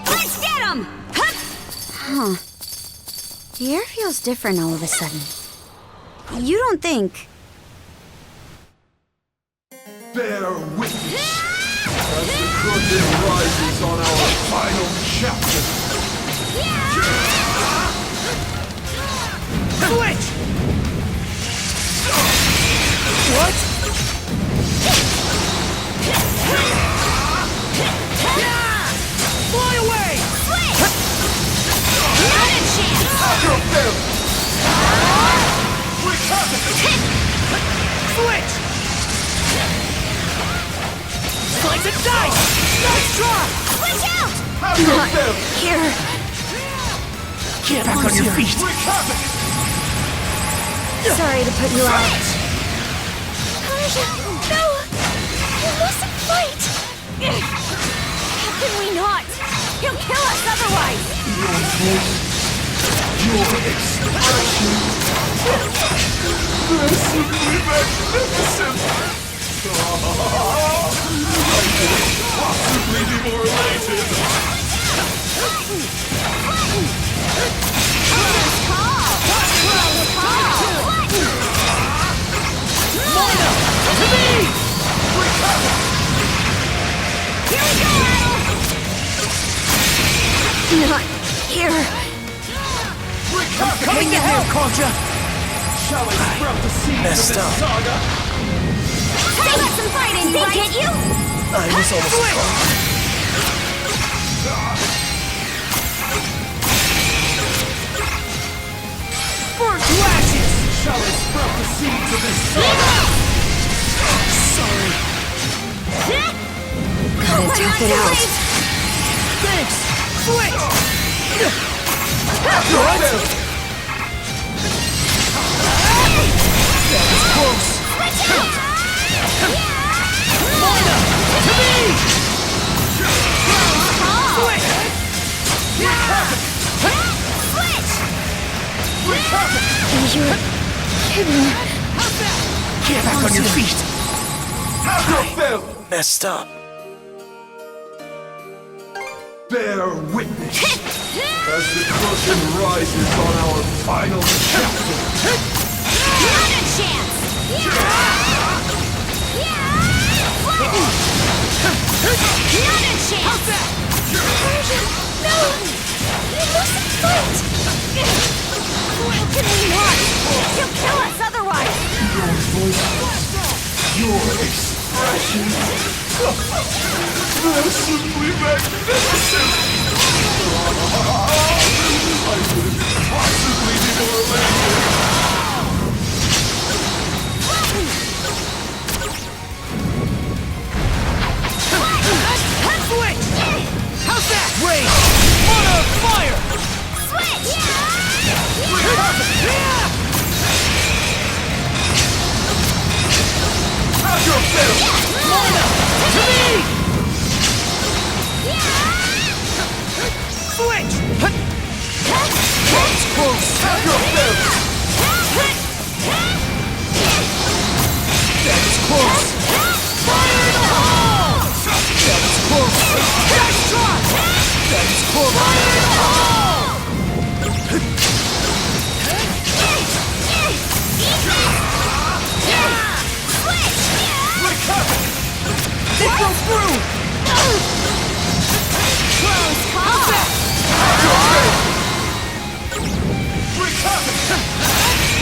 Let's get him! Huh. The air feels different all of a sudden. You don't think... Bear witness as the curtain rises on our final chapter. Switch! What? Fly away! Not a chance! Your failure! Reconnaissance! Switch! Slice and dice! Nice try! Watch out! Have your failure! Here. Get back on your feet! Reconnaissance! Sorry to put you out. Persia, no! You mustn't fight! How can we not? He'll kill us otherwise! Your voice, your expression, they're simply magnificent! I couldn't possibly be more elated! Mono! To me! Here we go, Idol! Not here. Coming in here, Concha! Shall I sprout the seeds of this saga? Still got some fight in you, right? Can't you? I was almost gone. Burn to ashes! Shall I sprout the seeds of this saga? Sorry. Gotta tough it out. Thanks! Switch! Have your failure! That was close! Mono! To me! Switch! You're kidding. Get back on your feet! Have your failure! Messed up. Bear witness as the curtain rises on our final chapter. Not a chance! Not a chance! Persia, no! You mustn't fight! How can we not? He'll kill us otherwise! Your voice, your expression, they're simply magnificent! I couldn't possibly be more elated! Switch! How's that? Rage! Mono! Fire! Switch! Have your failure! Mono! To me! Switch! That's close! Have your failure! That was close! Fire in the hole! That was close! Nice try! That was close! Fire in the hole! It goes through! Close call!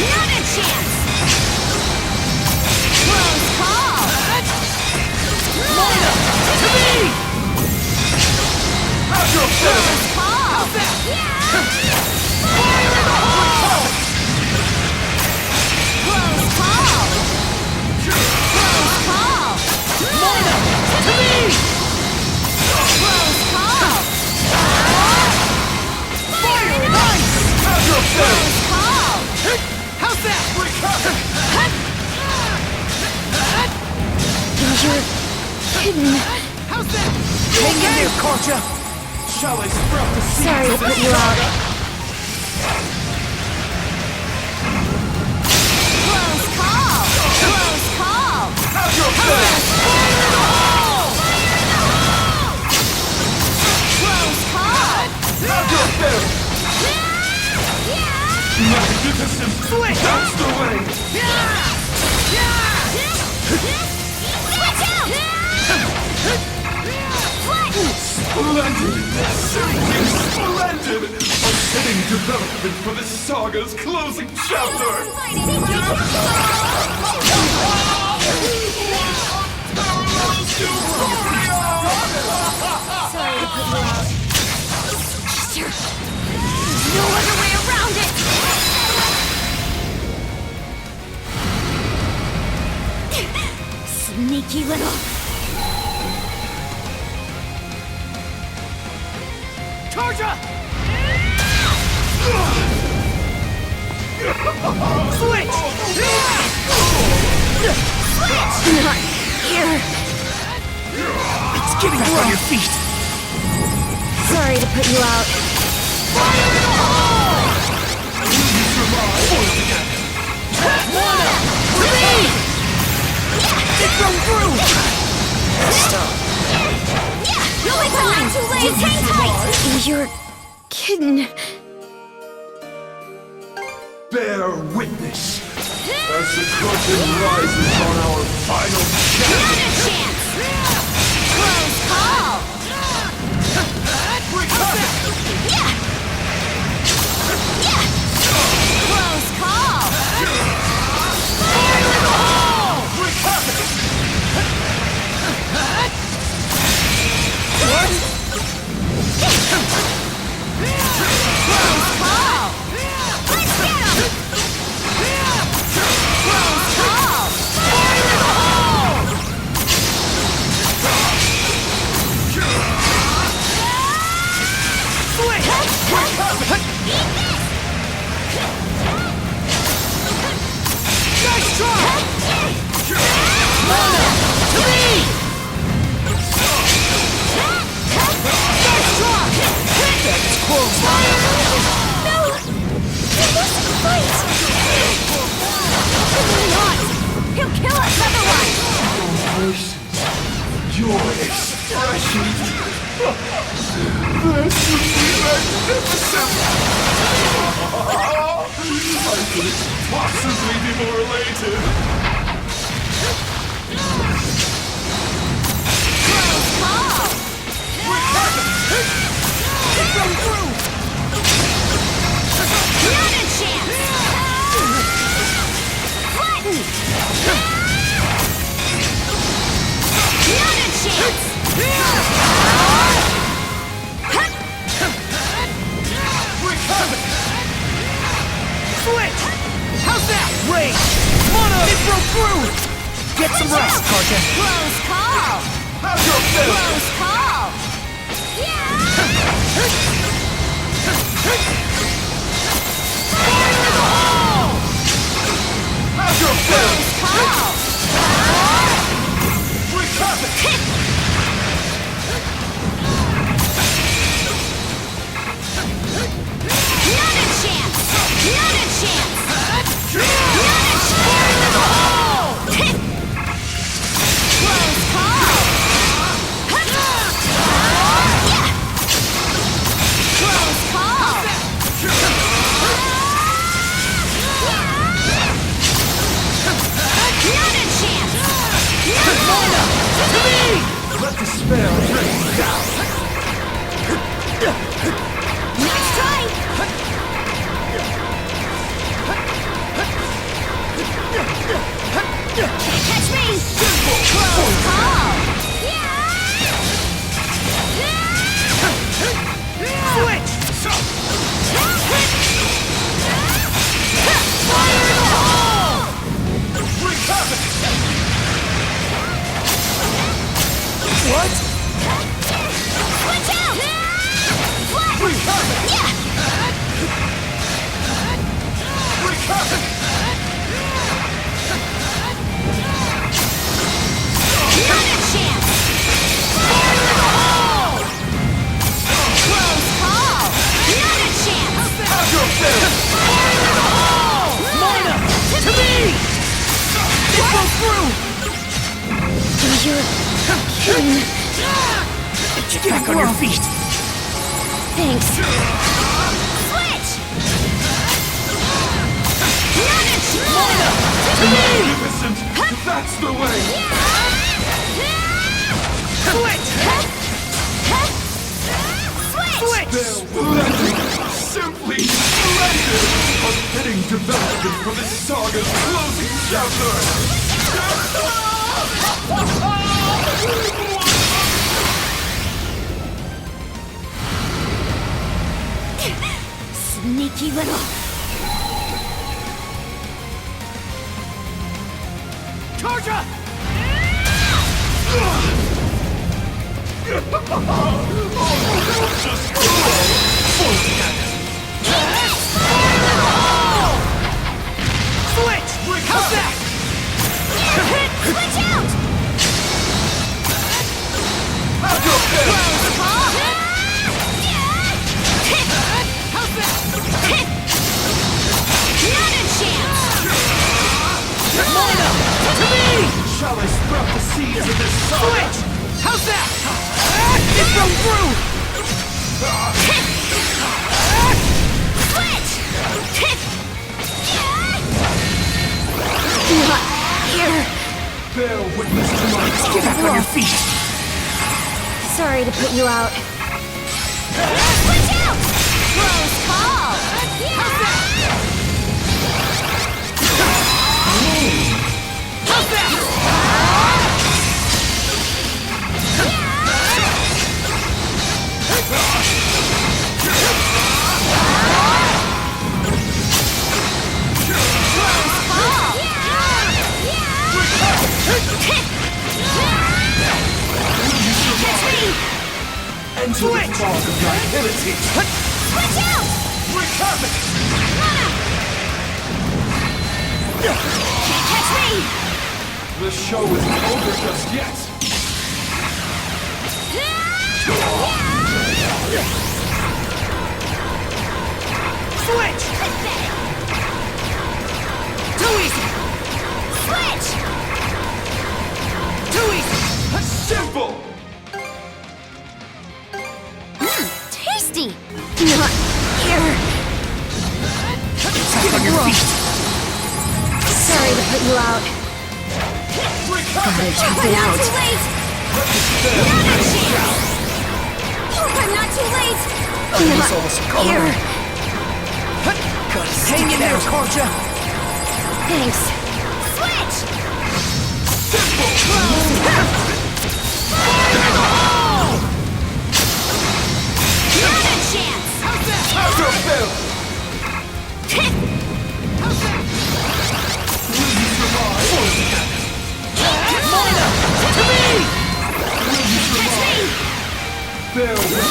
Not a chance! Close call! Mono! To me! Have your failure! Close call! Fire in the hole! Close call! Close call! Mono! To me! Close call! Fire! Nice! Have your failure! Close call! How's that? You're kidding. How's that? Hang in there, Concha! Shall I sprout the seeds Sorry to of put this you out. saga? Close call! Have your fill! Magnificent! Switch! That's the way! Splendid! Simply splendid! A fitting development for this saga's closing chapter! Sorry to put you out. There's no other way around it! Sneaky little... Charger! Switch! Not here. It's getting you on your feet! Sorry to put you out. Fire in the hole! Mana! To me! It's from through! Stop. You'll be fine! Too late! Just hang tight! You're kidding. Bear witness as the curtain rises on our final chapter! Not a chance! Close call! Close call! Fire in the hole! What? Close call! Let's get him! Close call! Fire in the hole! Switch! Nice try! Mana! To me! Nice try! That's close! No! You must fight! Absolutely not! He'll kill us otherwise! Your expressions! This would be magnificent! I couldn't possibly be more elated! Close call! From through! Not a chance! Flatten! Not a chance! Switch! How's that? Rage! Mana! It broke through! Get some rest, Carter! Close call! Have your fill! Close call! Fire in the hole! Have your fill! Call! Not a chance! Not a chance! Fire in the hole! Close call! Close call! Not a chance! Mana! To me! Let the spell rain down! Next try! Catch me! Close call! Switch! Fire in the hole! What? Switch out! Flat! Yeah! Not a chance! Fire in the hole! Close call! Not a chance! Have your fill! Fire in the hole! Mana! To me! It broke through! You're killing. Get back on your feet! Thanks. Switch! Magnificent! That's the way! Switch! Switch! They're pathetic! Simply splendid! A fitting development for this saga's closing chapter! Sneaky little. Charger! Switch! How's that? Switch out! Close call! How's that? Not a chance! Moina! To me! Shall I sprout the seeds of this saga? Switch! How's that? It broke through! Switch! Not here. Bear witness to my Get back on your feet! Sorry to put you out. Switch out! Close call! How's that? Enter the fog of nihility! Switch out! Wreak havoc! Can't catch me! The show isn't over just yet! Switch! Pathetic! Too easy! Switch! Too easy! Simple! Tasty! Not here. Get back on your feet! Sorry to put you out. Wreak havoc! Tough it out. Too late! Not a chance! Hope I'm not too late! Not here. Hang in there, Karja! Thanks. Switch! Not a chance! After fail! Moina! To me! Catch me! Bear witness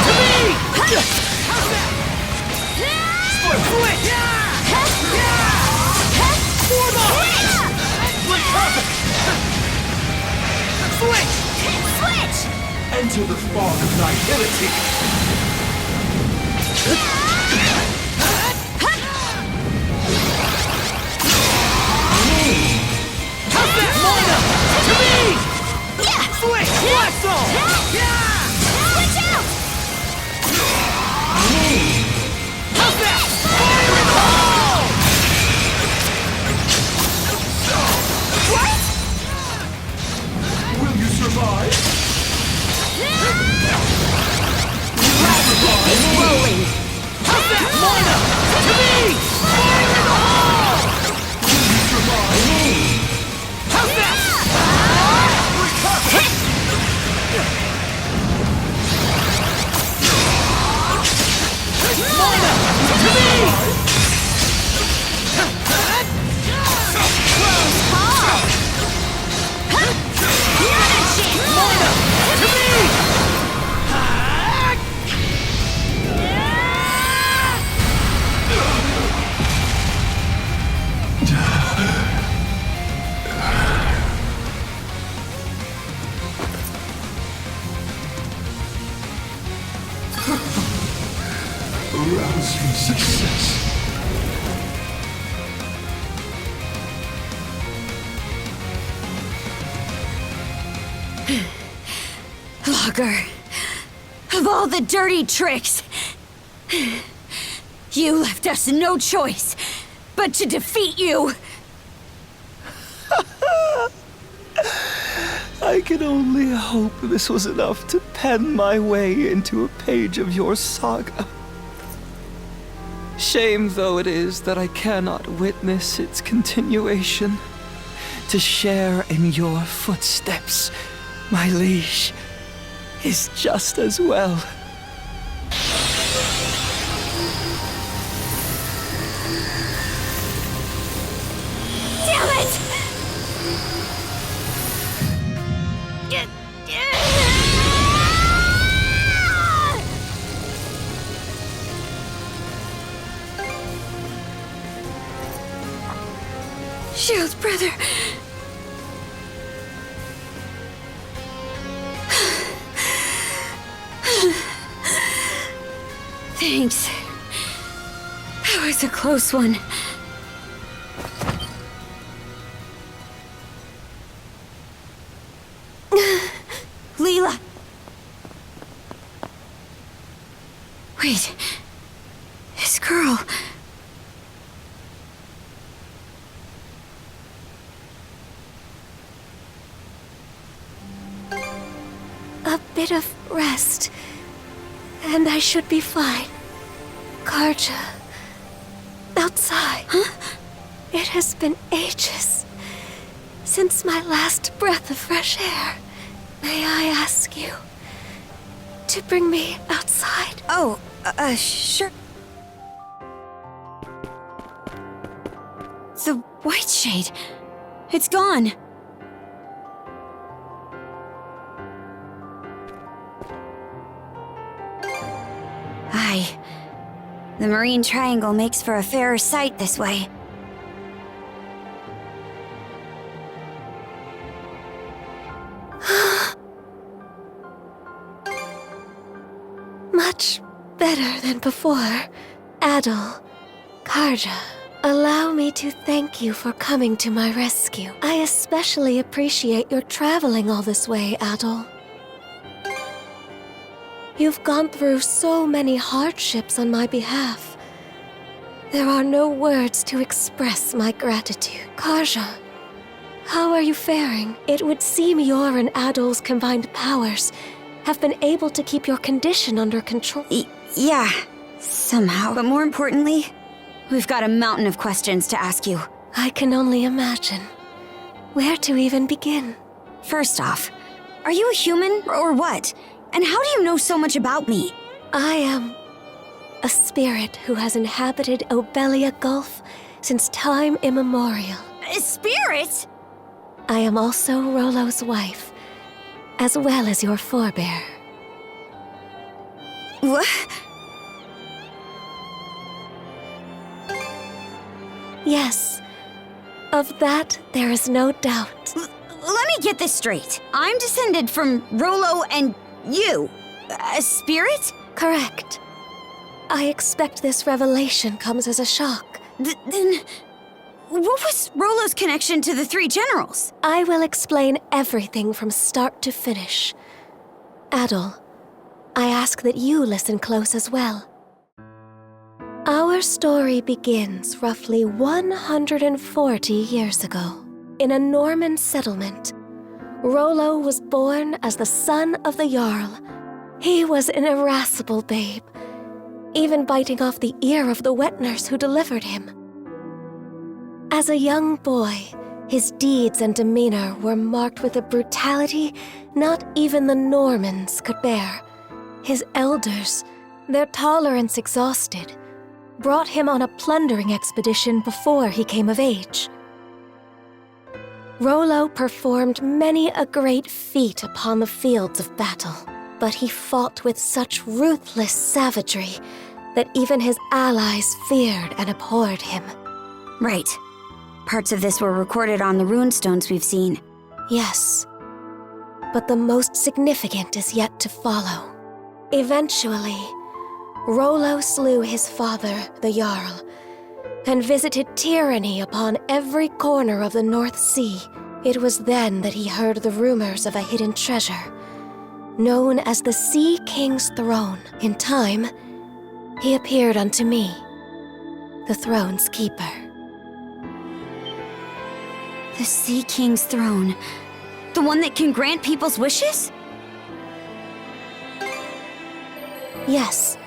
To me! Switch! Switch! Switch! Switch! Enter the fog of nihility! How's that? Moina! To me! Switch! Blast zone! Switch out! How's that? Fire in the hole! What? Will you survive? It's rolling. How's that? Moina! To me! Fire in the hole! Will you survive? How's that? Moina! To me! Close call. Not a chance. Moina! To me! Rousing success. Motherfucker! Of all the dirty tricks! You left us no choice but to defeat you! I can only hope this was enough to pen my way into a page of your saga. Shame though it is that I cannot witness its continuation. To share in your footsteps, my liege, is just as well. Damn it! Shield, brother. Thanks. That was a close one. Leela! Wait. This girl... A bit of rest, and I should be fine. Karja, outside. Huh? It has been ages since my last breath of fresh air. May I ask you to bring me outside? Oh, sure. The white shade. It's gone. Aye. The Marine Triangle makes for a fairer sight this way. Much better than before. Adol, Karja, allow me to thank you for coming to my rescue. I especially appreciate your traveling all this way, Adol. You've gone through so many hardships on my behalf. There are no words to express my gratitude. Karja, how are you faring? It would seem your and Adol's combined powers have been able to keep your condition under control. Yeah, somehow. But more importantly, we've got a mountain of questions to ask you. I can only imagine. Where to even begin? First off, are you a human or what? And how do you know so much about me? I am a spirit who has inhabited Obelia Gulf since time immemorial. A spirit? I am also Rollo's wife, as well as your forebear. What? Yes, of that there is no doubt. Let me get this straight. I'm descended from Rollo and you. A spirit? Correct. I expect this revelation comes as a shock. Then, what was Rollo's connection to the three generals? I will explain everything from start to finish. Adol, I ask that you listen close as well. Our story begins roughly 140 years ago. In a Norman settlement, Rollo was born as the son of the Jarl. He was an irascible babe, even biting off the ear of the wet nurse who delivered him. As a young boy, his deeds and demeanor were marked with a brutality not even the Normans could bear. His elders, their tolerance exhausted, brought him on a plundering expedition before he came of age. Rollo performed many a great feat upon the fields of battle, but he fought with such ruthless savagery that even his allies feared and abhorred him. Right. Parts of this were recorded on the runestones we've seen. Yes. But the most significant is yet to follow. Eventually, Rollo slew his father, the Jarl, and visited tyranny upon every corner of the North Sea. It was then that he heard the rumors of a hidden treasure, known as the Sea King's throne. In time, he appeared unto me, the throne's keeper. The Sea King's throne. The one that can grant people's wishes? Yes,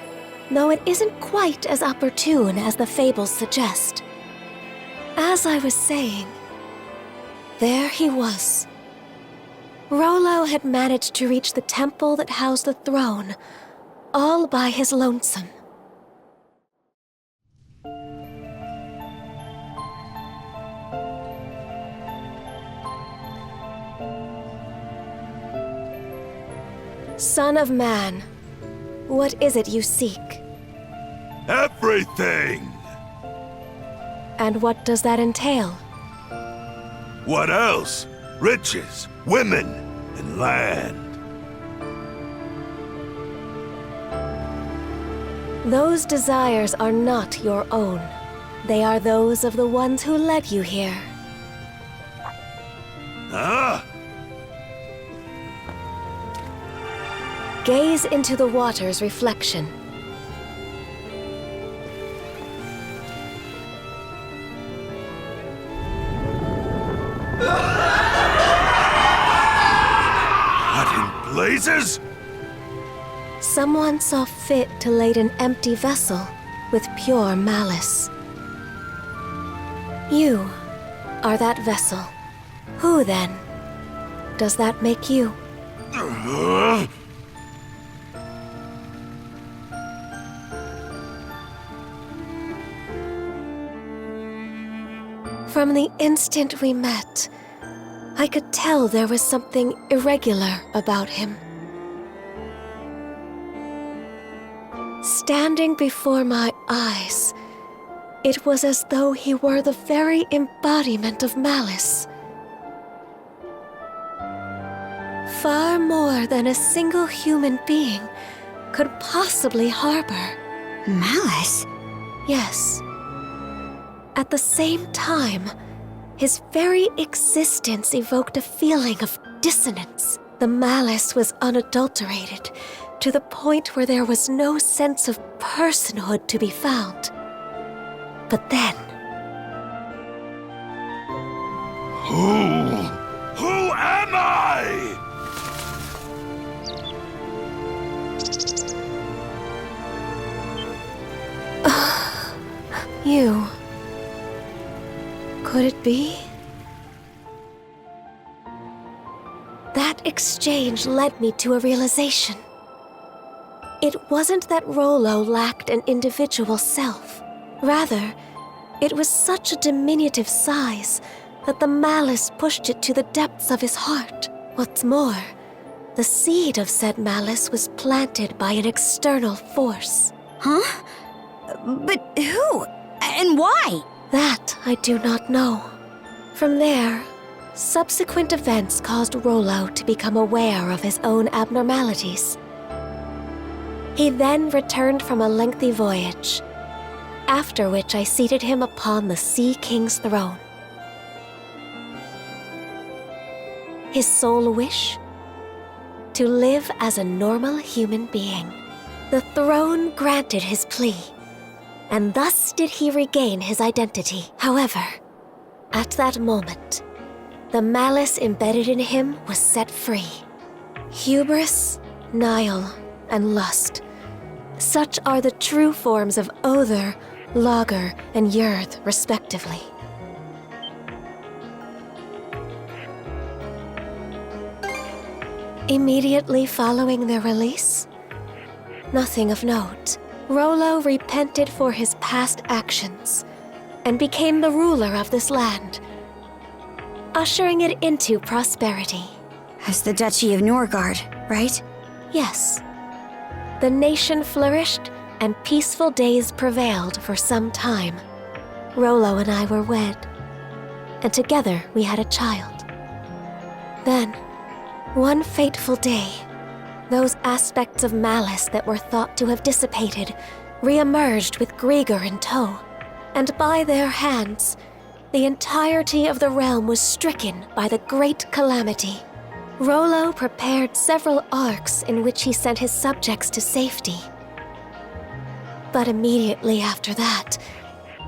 though it isn't quite as opportune as the fables suggest. As I was saying, there he was. Rollo had managed to reach the temple that housed the throne, all by his lonesome. Son of man, what is it you seek? Everything! And what does that entail? What else? Riches, women, and land. Those desires are not your own. They are those of the ones who led you here. Huh? Gaze into the water's reflection. What in blazes? Someone saw fit to lade an empty vessel with pure malice. You are that vessel. Who, then, does that make you? From the instant we met, I could tell there was something irregular about him. Standing before my eyes, it was as though he were the very embodiment of malice. Far more than a single human being could possibly harbor. Malice? Yes. At the same time, his very existence evoked a feeling of dissonance. The malice was unadulterated, to the point where there was no sense of personhood to be found. But then... Who am I? You... Could it be? That exchange led me to a realization. It wasn't that Rollo lacked an individual self. Rather, it was such a diminutive size that the malice pushed it to the depths of his heart. What's more, the seed of said malice was planted by an external force. Huh? But who? And why? That I do not know. From there, subsequent events caused Rollo to become aware of his own abnormalities. He then returned from a lengthy voyage, after which I seated him upon the Sea King's throne. His sole wish? To live as a normal human being. The throne granted his plea, and thus did he regain his identity. However, at that moment, the malice embedded in him was set free. Hubris, Nile, and lust. Such are the true forms of Other, Lager, and Yurth, respectively. Immediately following their release, nothing of note. Rollo repented for his past actions and became the ruler of this land, ushering it into prosperity. As the Duchy of Norgard, right? Yes. The nation flourished and peaceful days prevailed for some time. Rollo and I were wed, and together we had a child. Then, one fateful day, those aspects of malice that were thought to have dissipated re-emerged with Grieger in tow, and by their hands, the entirety of the realm was stricken by the great calamity. Rollo prepared several arcs in which he sent his subjects to safety. But immediately after that,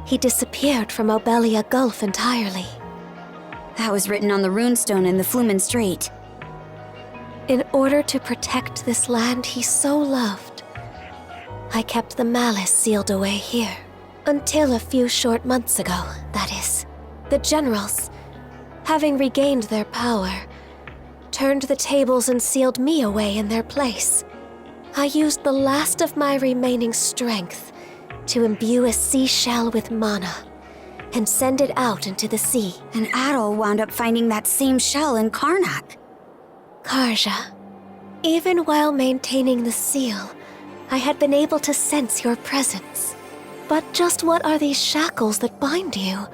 he disappeared from Obelia Gulf entirely. That was written on the runestone in the Flumen Strait. In order to protect this land he so loved, I kept the malice sealed away here. Until a few short months ago, that is. The generals, having regained their power, turned the tables and sealed me away in their place. I used the last of my remaining strength to imbue a seashell with mana and send it out into the sea. And Adol wound up finding that same shell in Karnak. Karja, even while maintaining the seal, I had been able to sense your presence. But just what are these shackles that bind you?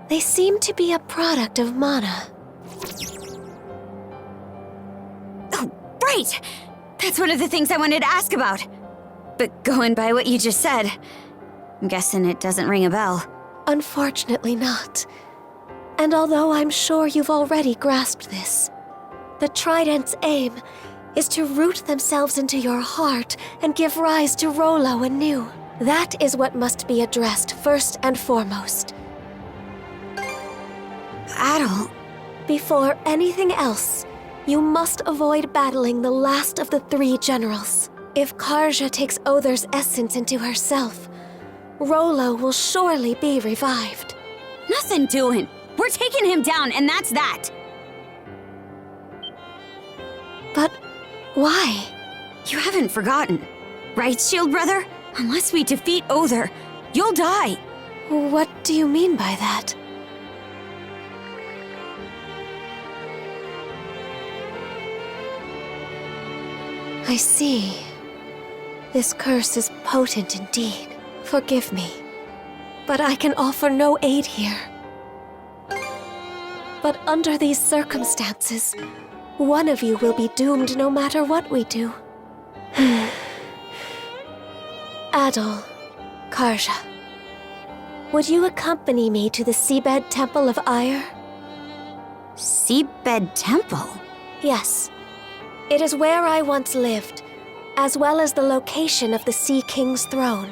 They seem to be a product of mana. Oh, right! That's one of the things I wanted to ask about. But going by what you just said, I'm guessing it doesn't ring a bell. Unfortunately not. And although I'm sure you've already grasped this, the Trident's aim is to root themselves into your heart and give rise to Rollo anew. That is what must be addressed first and foremost. Adol. Before anything else, you must avoid battling the last of the three generals. If Karja takes Other's essence into herself, Rollo will surely be revived. Nothing doing. We're taking him down, and that's that. But why? You haven't forgotten, right, Shield Brother? Unless we defeat Other, you'll die. What do you mean by that? I see. This curse is potent indeed. Forgive me, but I can offer no aid here. But under these circumstances, one of you will be doomed no matter what we do. Adol, Karja, would you accompany me to the Seabed Temple of Ire? Seabed Temple? Yes. It is where I once lived, as well as the location of the Sea King's throne.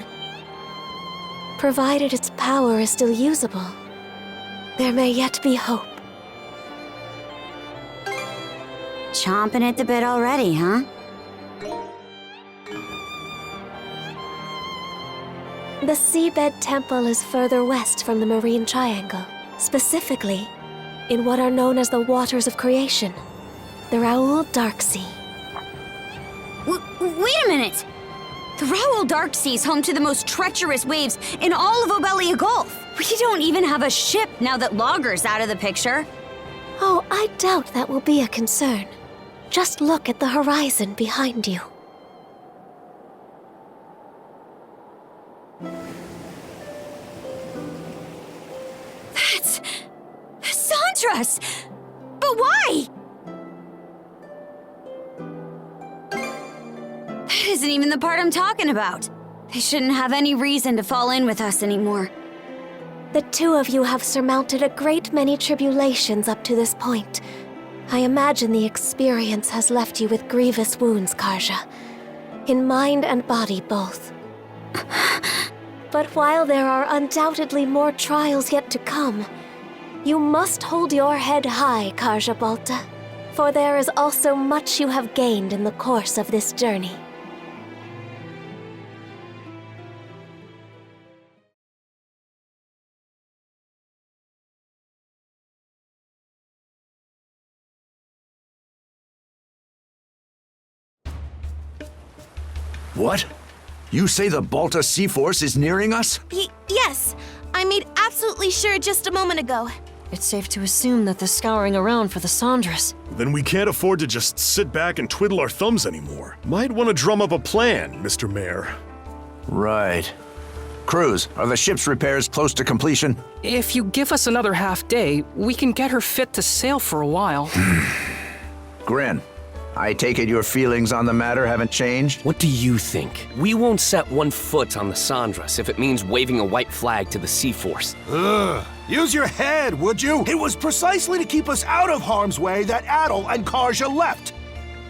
Provided its power is still usable, there may yet be hope. Chomping at the bit already, huh? The Seabed Temple is further west from the Marine Triangle, specifically in what are known as the Waters of Creation, the Raoul Darksea. Wait a minute! The Raoul Darksea is home to the most treacherous waves in all of Obelia Gulf. We don't even have a ship now that Logger's out of the picture. Oh, I doubt that will be a concern. Just look at the horizon behind you. That's Sandra's! But why? That isn't even the part I'm talking about. They shouldn't have any reason to fall in with us anymore. The two of you have surmounted a great many tribulations up to this point. I imagine the experience has left you with grievous wounds, Karja. In mind and body both. But while there are undoubtedly more trials yet to come, you must hold your head high, Karja Balta. For there is also much you have gained in the course of this journey. What? You say the Balta Sea Force is nearing us? Yes. I made absolutely sure just a moment ago. It's safe to assume that they're scouring around for the Sandras. Then we can't afford to just sit back and twiddle our thumbs anymore. Might want to drum up a plan, Mr. Mayor. Right. Cruz, are the ship's repairs close to completion? If you give us another half day, we can get her fit to sail for a while. Grin, I take it your feelings on the matter haven't changed? What do you think? We won't set one foot on the Sandras if it means waving a white flag to the Sea Force. Ugh, Use your head, would you? It was precisely to keep us out of harm's way that Adol and Karja left.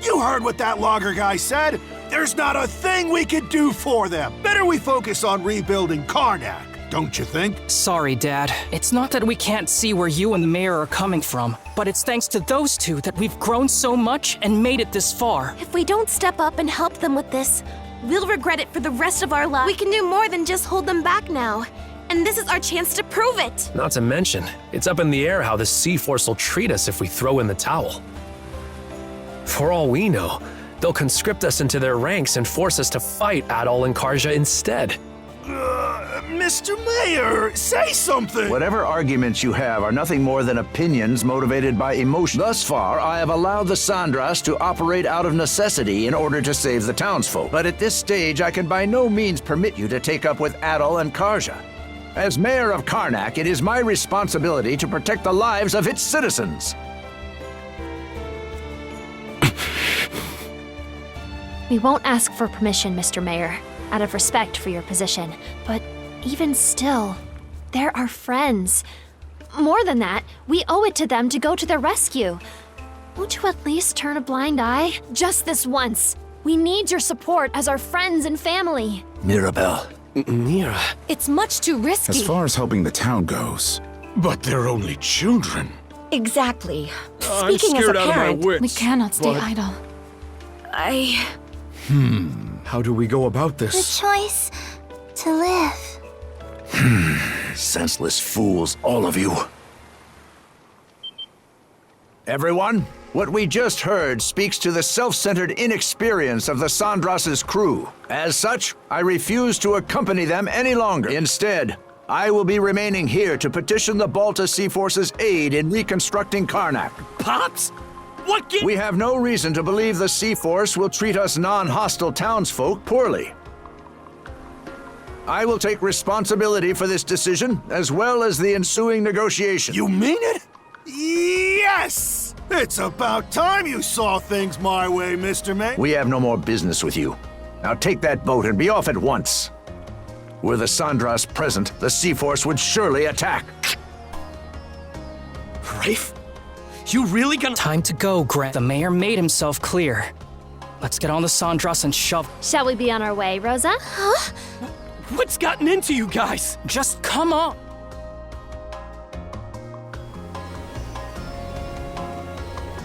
You heard what that logger guy said. There's not a thing we could do for them. Better we focus on rebuilding Karnak, don't you think? Sorry, Dad. It's not that we can't see where you and the mayor are coming from, but it's thanks to those two that we've grown so much and made it this far. If we don't step up and help them with this, we'll regret it for the rest of our lives. We can do more than just hold them back now. And this is our chance to prove it. Not to mention, it's up in the air how the C-Force will treat us if we throw in the towel. For all we know, they'll conscript us into their ranks and force us to fight Adol and Karja instead. Mr. Mayor, say something! Whatever arguments you have are nothing more than opinions motivated by emotion. Thus far, I have allowed the Sandras to operate out of necessity in order to save the townsfolk. But at this stage, I can by no means permit you to take up with Adol and Karja. As mayor of Karnak, it is my responsibility to protect the lives of its citizens. We won't ask for permission, Mr. Mayor, out of respect for your position. But even still, they're our friends. More than that, we owe it to them to go to their rescue. Won't you at least turn a blind eye? Just this once. We need your support as our friends and family. Mirabelle. Mira. It's much too risky. As far as helping the town goes. But they're only children. Exactly. I'm Speaking as scared a out of my parent, wits. We cannot stay but- idle. How do we go about The this? choice to live. Senseless fools, all of you. Everyone, what we just heard speaks to the self-centered inexperience of the Sandras's crew. As such, I refuse to accompany them any longer. Instead, I will be remaining here to petition the Balta Sea Force's aid in reconstructing Karnak. Pops? What We have no reason to believe the Sea Force will treat us non-hostile townsfolk poorly. I will take responsibility for this decision, as well as the ensuing negotiation. You mean it? Yes! It's about time you saw things my way, Mr. Mayor. We have no more business with you. Now take that boat and be off at once. Were the Sandras present, the Sea Force would surely attack. Rafe? You really gonna— Time to go, Grant. The mayor made himself clear. Let's get on the Sandras and shove. Shall we be on our way, Rosa? Huh? What's gotten into you guys? Just come on.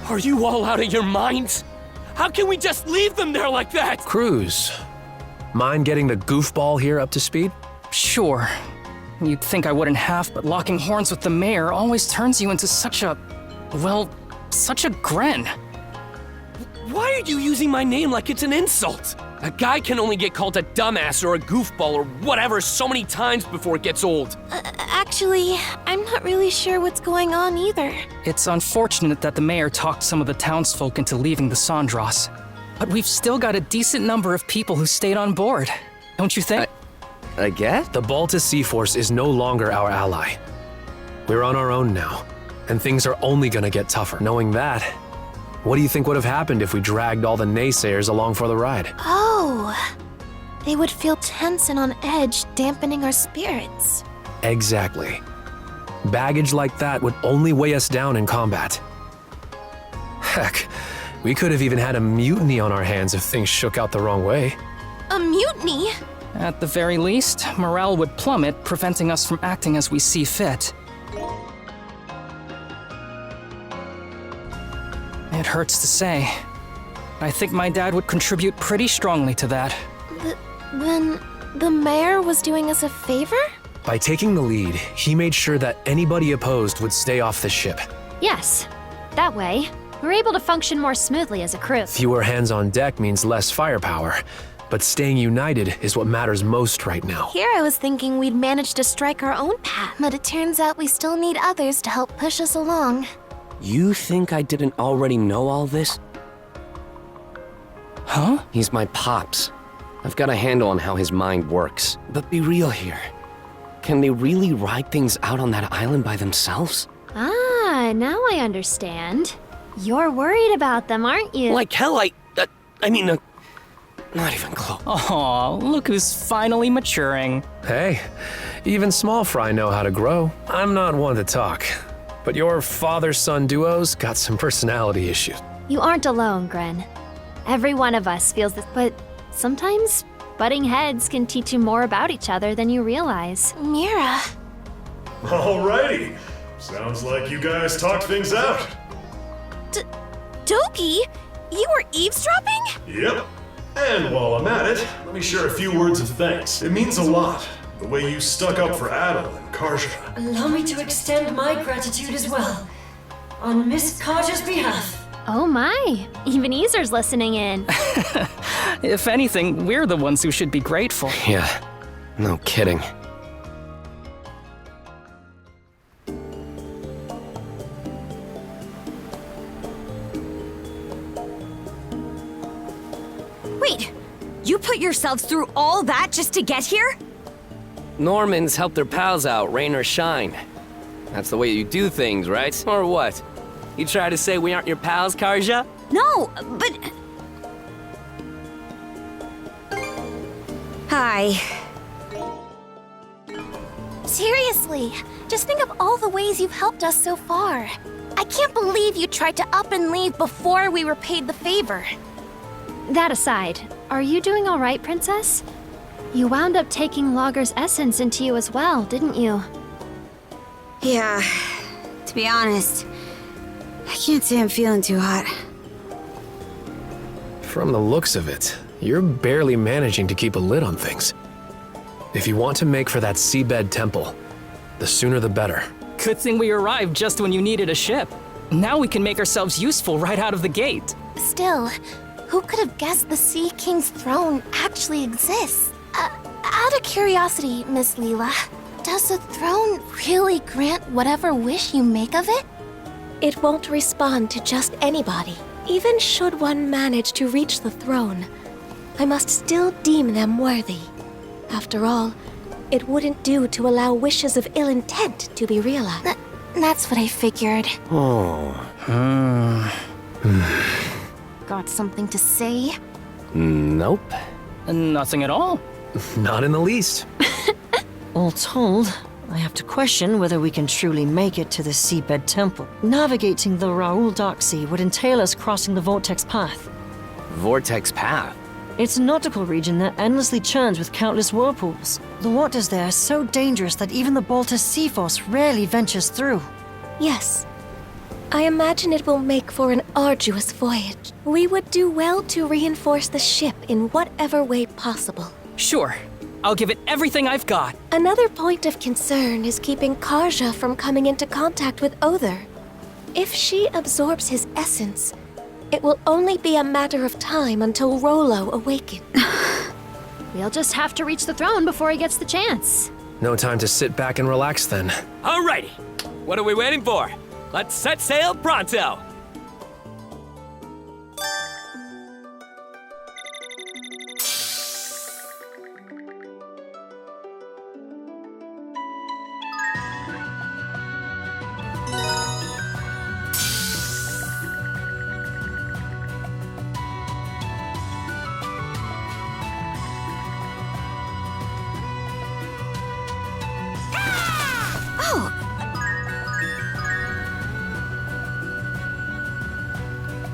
Are you all out of your minds? How can we just leave them there like that? Cruz, mind getting the goofball here up to speed? Sure. You'd think I wouldn't have, but locking horns with the mayor always turns you into such a... well, such a gren. Why are you using my name like it's an insult? A guy can only get called a dumbass or a goofball or whatever so many times before it gets old. Actually, I'm not really sure what's going on either. It's unfortunate that the mayor talked some of the townsfolk into leaving the Sandras. But we've still got a decent number of people who stayed on board. Don't you think? I guess? The Balta Sea Force is no longer our ally. We're on our own now, and things are only gonna get tougher. Knowing that, what do you think would have happened if we dragged all the naysayers along for the ride? Oh, they would feel tense and on edge, dampening our spirits. Exactly. Baggage like that would only weigh us down in combat. Heck, we could have even had a mutiny on our hands if things shook out the wrong way. A mutiny? At the very least, morale would plummet, preventing us from acting as we see fit. It hurts to say. I think my dad would contribute pretty strongly to that. Then the mayor was doing us a favor? By taking the lead, he made sure that anybody opposed would stay off the ship. Yes. That way, we're able to function more smoothly as a crew. Fewer hands on deck means less firepower, but staying united is what matters most right now. Here I was thinking we'd manage to strike our own path, but it turns out we still need others to help push us along. You think I didn't already know all this? Huh? He's my pops. I've got a handle on how his mind works. But be real here. Can they really ride things out on that island by themselves? Ah, now I understand. You're worried about them, aren't you? Like hell, I mean, Not even close. Aw, look who's finally maturing. Hey, even small fry know how to grow. I'm not one to talk, but your father-son duo's got some personality issues. You aren't alone, Gren. Every one of us feels this, but sometimes butting heads can teach you more about each other than you realize. Mira. Alrighty. Sounds like you guys talked things out. Doki, you were eavesdropping? Yep. And while I'm at it, let me share a few words of thanks. It means a lot, the way you stuck up for Adel and Karja. Allow me to extend my gratitude as well, on Miss Karja's behalf. Oh my, even Easer's listening in. If anything, we're the ones who should be grateful. Yeah, no kidding. Wait, you put yourselves through all that just to get here? Normans help their pals out, rain or shine. That's the way you do things, right? Or what? You try to say we aren't your pals, Karja? No, but... Hi. Seriously, just think of all the ways you've helped us so far. I can't believe you tried to up and leave before we repaid the favor. That aside, are you doing all right, Princess? You wound up taking Logger's essence into you as well, didn't you? Yeah, to be honest, I can't say I'm feeling too hot. From the looks of it, you're barely managing to keep a lid on things. If you want to make for that seabed temple, the sooner the better. Good thing we arrived just when you needed a ship. Now we can make ourselves useful right out of the gate. Still, who could have guessed the Sea King's throne actually exists? Out of curiosity, Miss Leela, does the throne really grant whatever wish you make of it? It won't respond to just anybody. Even should one manage to reach the throne, I must still deem them worthy. After all, it wouldn't do to allow wishes of ill intent to be realized. That's what I figured. Oh. Got something to say? Nope. Nothing at all. Not in the least. All told, I have to question whether we can truly make it to the Seabed Temple. Navigating the Raoul Dark Sea would entail us crossing the Vortex Path. Vortex Path? It's a nautical region that endlessly churns with countless whirlpools. The waters there are so dangerous that even the Baltus Sea Force rarely ventures through. Yes. I imagine it will make for an arduous voyage. We would do well to reinforce the ship in whatever way possible. Sure. I'll give it everything I've got. Another point of concern is keeping Karja from coming into contact with Other. If she absorbs his essence, it will only be a matter of time until Rolo awakens. We'll just have to reach the throne before he gets the chance. No time to sit back and relax then. Alrighty. What are we waiting for? Let's set sail pronto.